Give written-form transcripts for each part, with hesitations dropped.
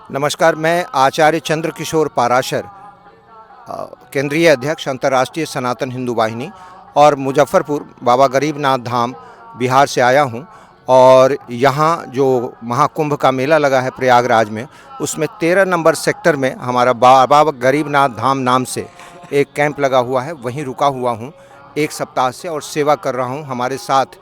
नमस्कार, मैं आचार्य चंद्रकिशोर पाराशर, केंद्रीय अध्यक्ष अंतर्राष्ट्रीय सनातन हिंदू वाहिनी और मुजफ्फरपुर बाबा गरीबनाथ धाम बिहार से आया हूं। और यहां जो महाकुंभ का मेला लगा है प्रयागराज में, उसमें 13 नंबर सेक्टर में हमारा बाबा गरीबनाथ धाम नाम से एक कैंप लगा हुआ है। वहीं रुका हुआ हूं 1 सप्ताह से और सेवा कर रहा हूं। हमारे साथ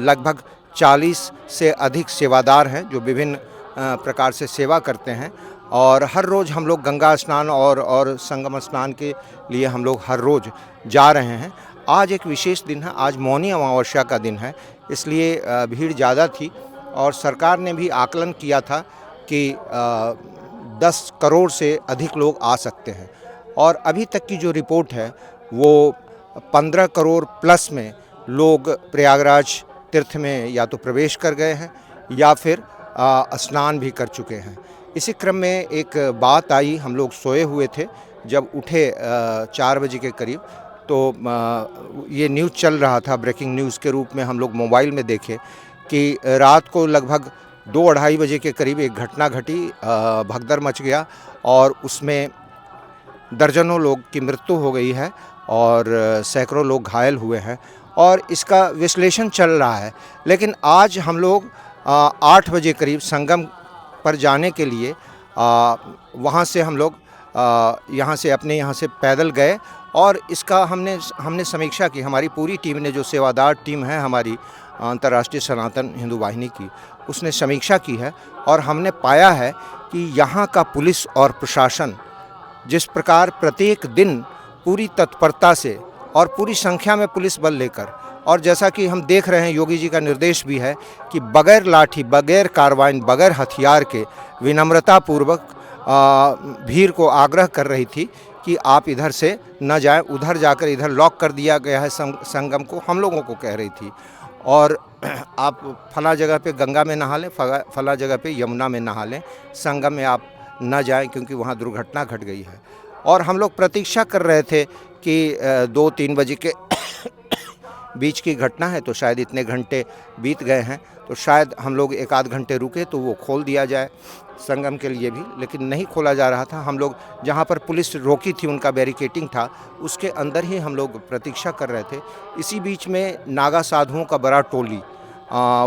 लगभग 40 से अधिक सेवादार हैं जो विभिन्न प्रकार से सेवा करते हैं। और हर रोज़ हम लोग गंगा स्नान और संगम स्नान के लिए हम लोग हर रोज़ जा रहे हैं। आज एक विशेष दिन है, आज मौनी अमावस्या का दिन है, इसलिए भीड़ ज़्यादा थी। और सरकार ने भी आकलन किया था कि 10 करोड़ से अधिक लोग आ सकते हैं। और अभी तक की जो रिपोर्ट है वो 15 करोड़ प्लस में लोग प्रयागराज तीर्थ में या तो प्रवेश कर गए हैं या फिर स्नान भी कर चुके हैं। इसी क्रम में एक बात आई, हम लोग सोए हुए थे, जब उठे 4 बजे के करीब तो ये न्यूज़ चल रहा था, ब्रेकिंग न्यूज़ के रूप में हम लोग मोबाइल में देखे कि रात को लगभग 2-2:30 बजे के करीब एक घटना घटी, भगदड़ मच गया और उसमें दर्जनों लोग की मृत्यु हो गई है और सैकड़ों लोग घायल हुए हैं और इसका विश्लेषण चल रहा है। लेकिन आज हम लोग 8 बजे करीब संगम पर जाने के लिए वहाँ से हम लोग यहाँ से पैदल गए और इसका हमने समीक्षा की। हमारी पूरी टीम ने, जो सेवादार टीम है हमारी अंतर्राष्ट्रीय सनातन हिंदू वाहिनी की, उसने समीक्षा की है और हमने पाया है कि यहाँ का पुलिस और प्रशासन जिस प्रकार प्रत्येक दिन पूरी तत्परता से और पूरी संख्या में पुलिस बल लेकर, और जैसा कि हम देख रहे हैं योगी जी का निर्देश भी है कि बगैर लाठी, बगैर कार्बाइन, बगैर हथियार के विनम्रतापूर्वक भीड़ को आग्रह कर रही थी कि आप इधर से न जाएं, उधर जाकर इधर लॉक कर दिया गया है संगम को, हम लोगों को कह रही थी। और आप फला जगह पे गंगा में नहा लें, फला जगह पे यमुना में नहा लें, संगम में आप न जाएं क्योंकि वहाँ दुर्घटना घट गई है। और हम लोग प्रतीक्षा कर रहे थे कि 2-3 बजे के बीच की घटना है, तो शायद इतने घंटे बीत गए हैं तो शायद हम लोग 1-8 घंटे रुके तो वो खोल दिया जाए संगम के लिए भी, लेकिन नहीं खोला जा रहा था। हम लोग जहाँ पर पुलिस रोकी थी, उनका बैरिकेटिंग था, उसके अंदर ही हम लोग प्रतीक्षा कर रहे थे। इसी बीच में नागा साधुओं का बड़ा टोली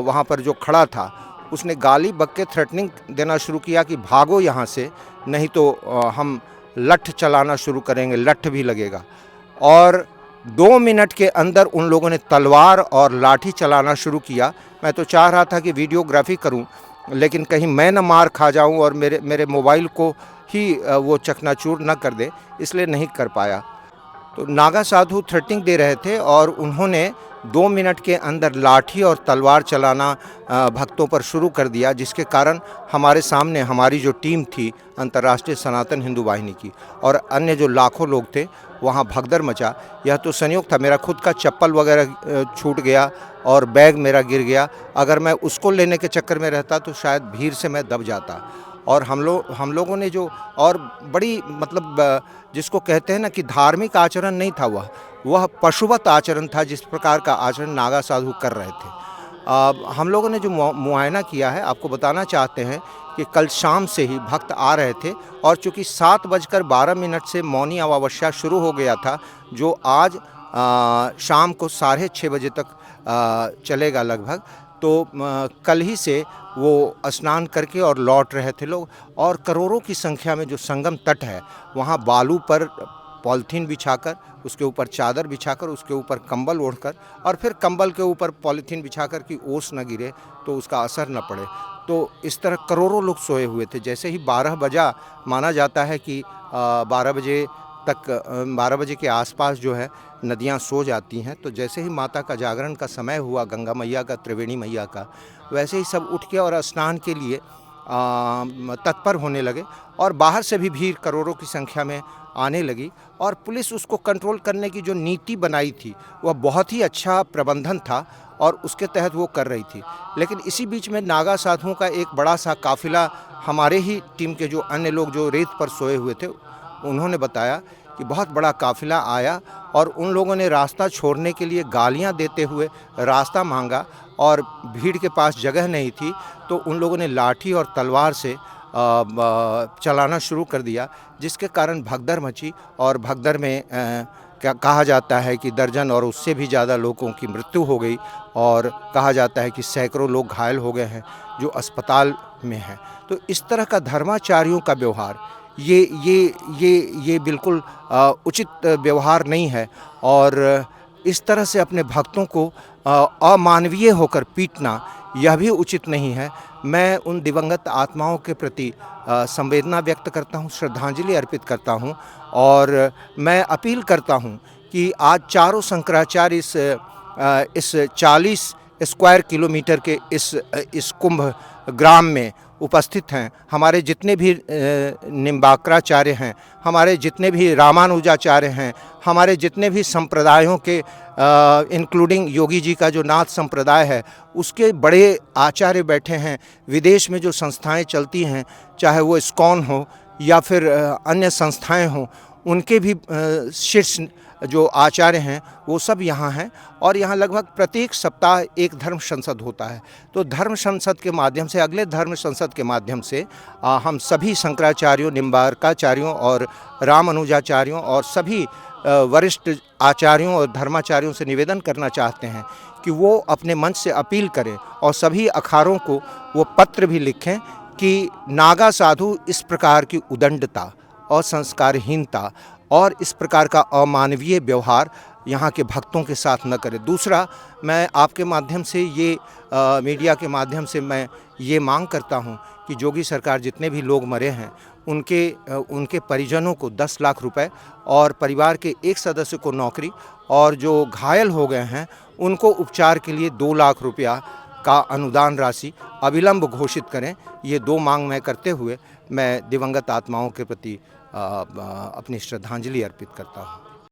वहाँ पर जो खड़ा था, उसने गाली बक के थ्रेटनिंग देना शुरू किया कि भागो यहाँ से, नहीं तो हम लठ चलाना शुरू करेंगे, लठ भी लगेगा। और 2 मिनट के अंदर उन लोगों ने तलवार और लाठी चलाना शुरू किया। मैं तो चाह रहा था कि वीडियोग्राफी करूं, लेकिन कहीं मैं न मार खा जाऊं और मेरे मोबाइल को ही वो चकनाचूर न कर दे, इसलिए नहीं कर पाया। तो नागा साधु थ्रेटनिंग दे रहे थे और उन्होंने 2 मिनट के अंदर लाठी और तलवार चलाना भक्तों पर शुरू कर दिया, जिसके कारण हमारे सामने हमारी जो टीम थी अंतर्राष्ट्रीय सनातन हिंदू वाहिनी की और अन्य जो लाखों लोग थे, वहाँ भगदड़ मचा। यह तो संयोग था, मेरा खुद का चप्पल वगैरह छूट गया और बैग मेरा गिर गया। अगर मैं उसको लेने के चक्कर में रहता तो शायद भीड़ से मैं दब जाता। और हम लोगों ने जो और बड़ी मतलब जिसको कहते हैं ना कि धार्मिक आचरण नहीं था, वह पशुवत आचरण था, जिस प्रकार का आचरण नागा साधु कर रहे थे। हम लोगों ने जो मुआयना किया है, आपको बताना चाहते हैं कि कल शाम से ही भक्त आ रहे थे और चूँकि 7:12 से मौनी अमावस्या शुरू हो गया था, जो आज शाम को 6:30 बजे तक चलेगा लगभग, तो कल ही से वो स्नान करके और लौट रहे थे लोग। और करोड़ों की संख्या में जो संगम तट है, वहाँ बालू पर पॉलीथीन बिछाकर, उसके ऊपर चादर बिछाकर, उसके ऊपर कंबल ओढ़कर और फिर कंबल के ऊपर पॉलीथीन बिछाकर कि ओस न गिरे तो उसका असर न पड़े, तो इस तरह करोड़ों लोग सोए हुए थे। जैसे ही 12 बजा, माना जाता है कि 12 बजे तक, 12 बजे के आसपास जो है नदियाँ सो जाती हैं, तो जैसे ही माता का जागरण का समय हुआ, गंगा मैया का, त्रिवेणी मैया का, वैसे ही सब उठ के और स्नान के लिए तत्पर होने लगे और बाहर से भी भीड़ करोड़ों की संख्या में आने लगी। और पुलिस उसको कंट्रोल करने की जो नीति बनाई थी, वह बहुत ही अच्छा प्रबंधन था और उसके तहत वो कर रही थी। लेकिन इसी बीच में नागा साधुओं का एक बड़ा सा काफिला, हमारे ही टीम के जो अन्य लोग जो रेत पर सोए हुए थे, उन्होंने बताया कि बहुत बड़ा काफिला आया और उन लोगों ने रास्ता छोड़ने के लिए गालियां देते हुए रास्ता मांगा और भीड़ के पास जगह नहीं थी, तो उन लोगों ने लाठी और तलवार से चलाना शुरू कर दिया, जिसके कारण भगदड़ मची और भगदड़ में क्या कहा जाता है कि दर्जन और उससे भी ज़्यादा लोगों की मृत्यु हो गई और कहा जाता है कि सैकड़ों लोग घायल हो गए हैं जो अस्पताल में हैं। तो इस तरह का धर्माचार्यों का व्यवहार ये बिल्कुल उचित व्यवहार नहीं है और इस तरह से अपने भक्तों को अमानवीय होकर पीटना यह भी उचित नहीं है। मैं उन दिवंगत आत्माओं के प्रति संवेदना व्यक्त करता हूँ, श्रद्धांजलि अर्पित करता हूँ और मैं अपील करता हूँ कि आज चारों शंकराचार्य इस 40 स्क्वायर किलोमीटर के इस कुंभ ग्राम में उपस्थित हैं। हमारे जितने भी निम्बाकराचार्य हैं, हमारे जितने भी रामानुजाचार्य हैं, हमारे जितने भी संप्रदायों के इंक्लूडिंग योगी जी का जो नाथ संप्रदाय है उसके बड़े आचार्य बैठे हैं। विदेश में जो संस्थाएं चलती हैं, चाहे वो इस्कॉन हो या फिर अन्य संस्थाएं हों, उनके भी शीर्ष जो आचार्य हैं वो सब यहाँ हैं और यहाँ लगभग प्रत्येक सप्ताह एक धर्म संसद होता है। तो धर्म संसद के माध्यम से, अगले धर्म संसद के माध्यम से हम सभी शंकराचार्यों, निम्बारकाचार्यों और रामानुजाचार्यों और सभी वरिष्ठ आचार्यों और धर्माचार्यों से निवेदन करना चाहते हैं कि वो अपने मंच से अपील करें और सभी अखाड़ों को वो पत्र भी लिखें कि नागा साधु इस प्रकार की उदंडता और संस्कारहीनता और इस प्रकार का अमानवीय व्यवहार यहाँ के भक्तों के साथ न करें। दूसरा, मैं आपके माध्यम से मीडिया के माध्यम से मैं ये मांग करता हूँ कि योगी सरकार जितने भी लोग मरे हैं उनके परिजनों को 10 लाख रुपए और परिवार के एक सदस्य को नौकरी और जो घायल हो गए हैं उनको उपचार के लिए 2 लाख रुपया का अनुदान राशि अविलंब घोषित करें। ये 2 मांग मैं करते हुए मैं दिवंगत आत्माओं के प्रति अपनी श्रद्धांजलि अर्पित करता हूँ।